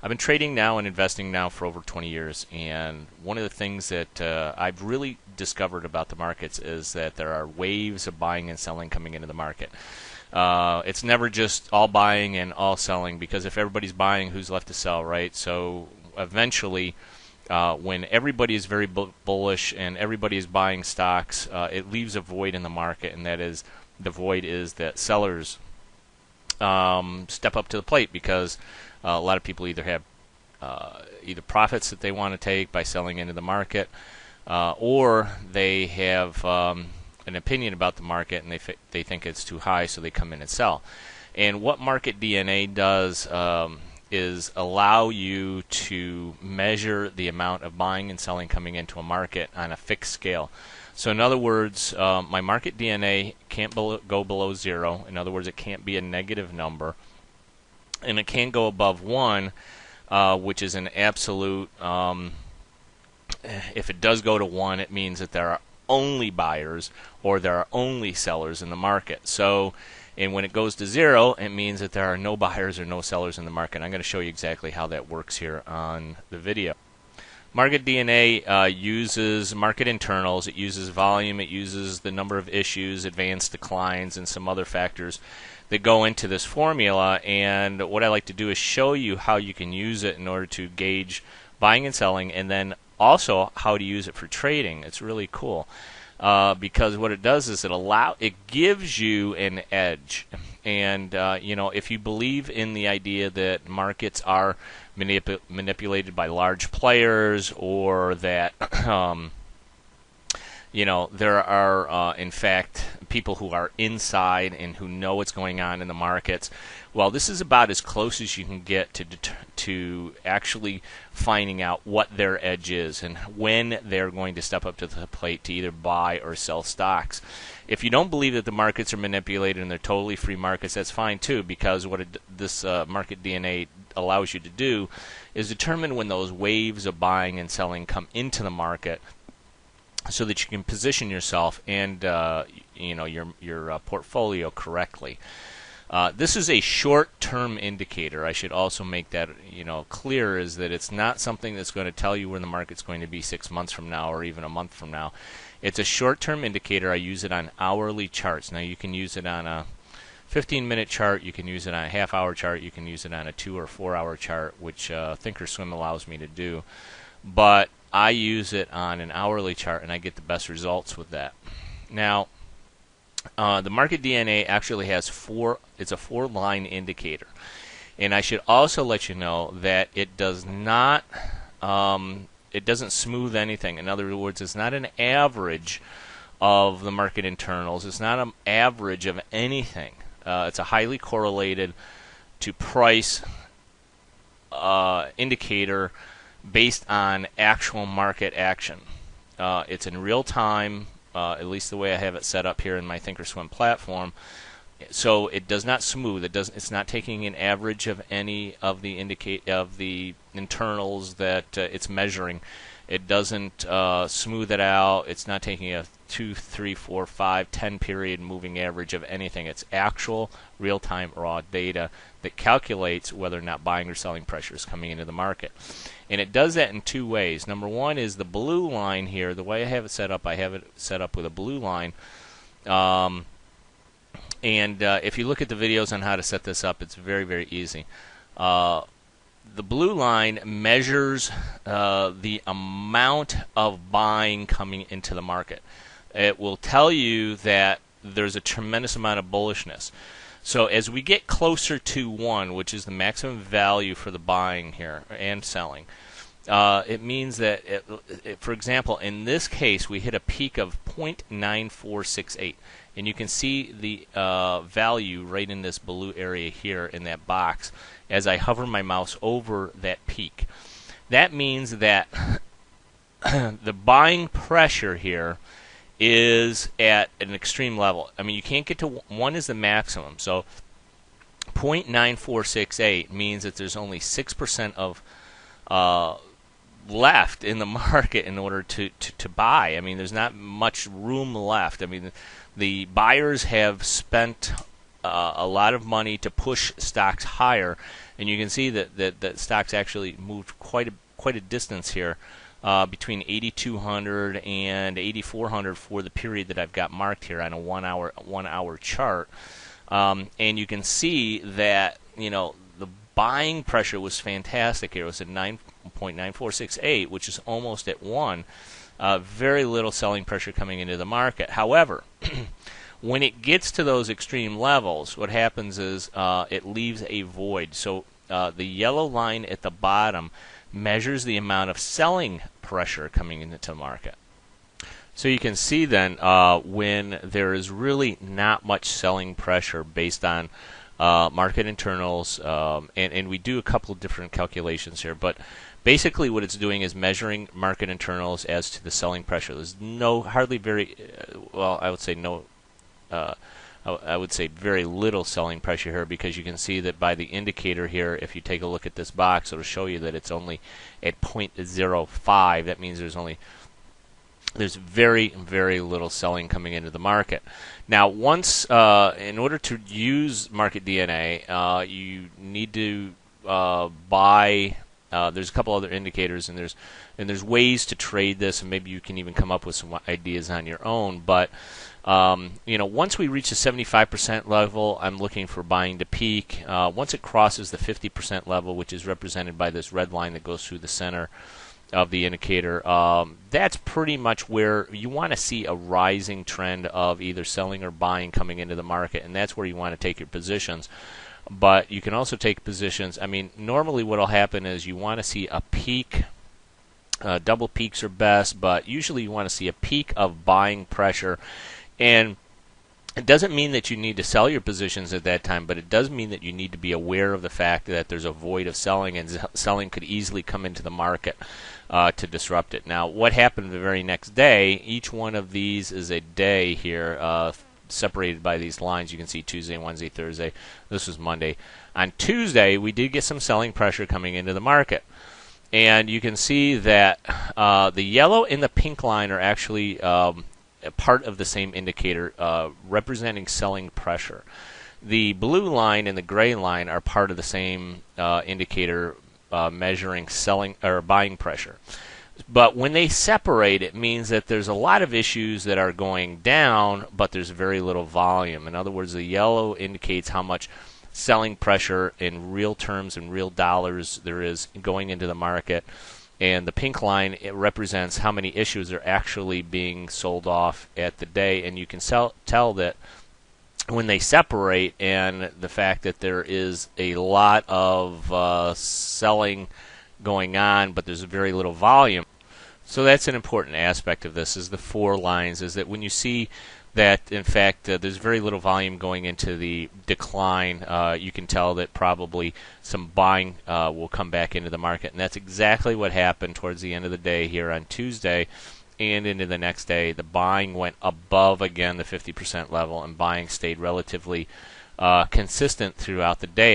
I've been trading now and investing now for over 20 years, and one of the things that I've really discovered about the markets is that there are waves of buying and selling coming into the market. It's never just all buying and all selling, because if everybody's buying, who's left to sell, right? So eventually, when everybody is very bullish and everybody is buying stocks, it leaves a void in the market, and that is the void is that sellers step up to the plate, because a lot of people either have either profits that they want to take by selling into the market, or they have an opinion about the market and they think it's too high, so they come in and sell. And what Market DNA does is allow you to measure the amount of buying and selling coming into a market on a fixed scale. So in other words, my Market DNA can't go below 0. In other words, it can't be a negative number. And it can't go above 1, which is an absolute. If it does go to 1, it means that there are only buyers or there are only sellers in the market. So, and when it goes to 0, it means that there are no buyers or no sellers in the market. I'm going to show you exactly how that works here on the video. Market DNA uses market internals. It uses volume. It uses the number of issues, advanced declines, and some other factors that go into this formula. And what I like to do is show you how you can use it in order to gauge buying and selling, and then also how to use it for trading. It's really cool because what it does is it gives you an edge. And if you believe in the idea that markets are manipulated by large players, or that there are in fact people who are inside and who know what's going on in the markets, well, this is about as close as you can get to actually finding out what their edge is and when they're going to step up to the plate to either buy or sell stocks. If you don't believe that the markets are manipulated and they're totally free markets, that's fine too, because what this Market DNA allows you to do is determine when those waves of buying and selling come into the market, so that you can position yourself and your portfolio correctly. This is a short-term indicator. I should also make that clear, is that it's not something that's going to tell you where the market's going to be 6 months from now or even a month from now. It's a short-term indicator. I use it on hourly charts. Now you can use it on a 15-minute chart. You can use it on a half-hour chart. You can use it on a 2 or 4 hour chart, which ThinkorSwim allows me to do. But I use it on an hourly chart, and I get the best results with that. Now, the Market DNA actually has it's a 4-line indicator. And I should also let you know that it does not, it doesn't smooth anything. In other words, it's not an average of the market internals. It's not an average of anything. It's a highly correlated to price indicator based on actual market action. It's in real time, at least the way I have it set up here in my ThinkorSwim platform. So it does not smooth. It's not taking an average of any of the internals that it's measuring. It doesn't smooth it out. It's not taking a 2, 3, 4, 5, 10 period moving average of anything. It's actual real-time raw data that calculates whether or not buying or selling pressure is coming into the market. And it does that in 2 ways. Number one is the blue line here. The way I have it set up, I have it set up with a blue line. If you look at the videos on how to set this up, it's very, very easy. The blue line measures the amount of buying coming into the market. It will tell you that there's a tremendous amount of bullishness. So as we get closer to 1, which is the maximum value for the buying here and selling, it means that, for example, in this case, we hit a peak of 0.9468. And you can see the value right in this blue area here in that box as I hover my mouse over that peak. That means that the buying pressure here is at an extreme level. I mean, you can't get to 1 is the maximum. So 0.9468 means that there's only 6% of left in the market in order to buy. I mean, there's not much room left. I mean, the buyers have spent a lot of money to push stocks higher, and you can see that stocks actually moved quite a distance here. Between 8,200 and 8,400 for the period that I've got marked here on a one hour chart, and you can see that the buying pressure was fantastic here. It was at 9.9468, which is almost at 1. Very little selling pressure coming into the market. However, when it gets to those extreme levels, what happens is it leaves a void. So the yellow line at the bottom measures the amount of selling pressure coming into the market. So you can see then when there is really not much selling pressure based on market internals, and we do a couple of different calculations here, but basically what it's doing is measuring market internals as to the selling pressure. There's I would say very little selling pressure here, because you can see that by the indicator here, if you take a look at this box, it'll show you that it's only at 0.05. That means there's very, very little selling coming into the market. Now, once in order to use Market DNA, you need to buy. There's a couple other indicators, and there's ways to trade this, and maybe you can even come up with some ideas on your own. But once we reach the 75% level, I'm looking for buying to peak. Once it crosses the 50% level, which is represented by this red line that goes through the center of the indicator, that's pretty much where you want to see a rising trend of either selling or buying coming into the market, and that's where you want to take your positions. But you can also take positions. I mean, normally what will happen is you want to see a peak. Double peaks are best, but usually you want to see a peak of buying pressure. And it doesn't mean that you need to sell your positions at that time, but it does mean that you need to be aware of the fact that there's a void of selling, and selling could easily come into the market to disrupt it. Now, what happened the very next day, each one of these is a day here, separated by these lines. You can see Tuesday, Wednesday, Thursday. This was Monday. On Tuesday, we did get some selling pressure coming into the market. And you can see that the yellow and the pink line are actually part of the same indicator, representing selling pressure. The blue line and the gray line are part of the same indicator, measuring selling or buying pressure. But when they separate, it means that there's a lot of issues that are going down, but there's very little volume. In other words, the yellow indicates how much selling pressure in real terms and real dollars there is going into the market. And the pink line, it represents how many issues are actually being sold off at the day. And you can tell that when they separate, and the fact that there is a lot of selling going on, but there's very little volume. So that's an important aspect of this, is the four lines, is that when you see that, in fact, there's very little volume going into the decline, you can tell that probably some buying will come back into the market. And that's exactly what happened towards the end of the day here on Tuesday and into the next day. The buying went above, again, the 50% level, and buying stayed relatively consistent throughout the day.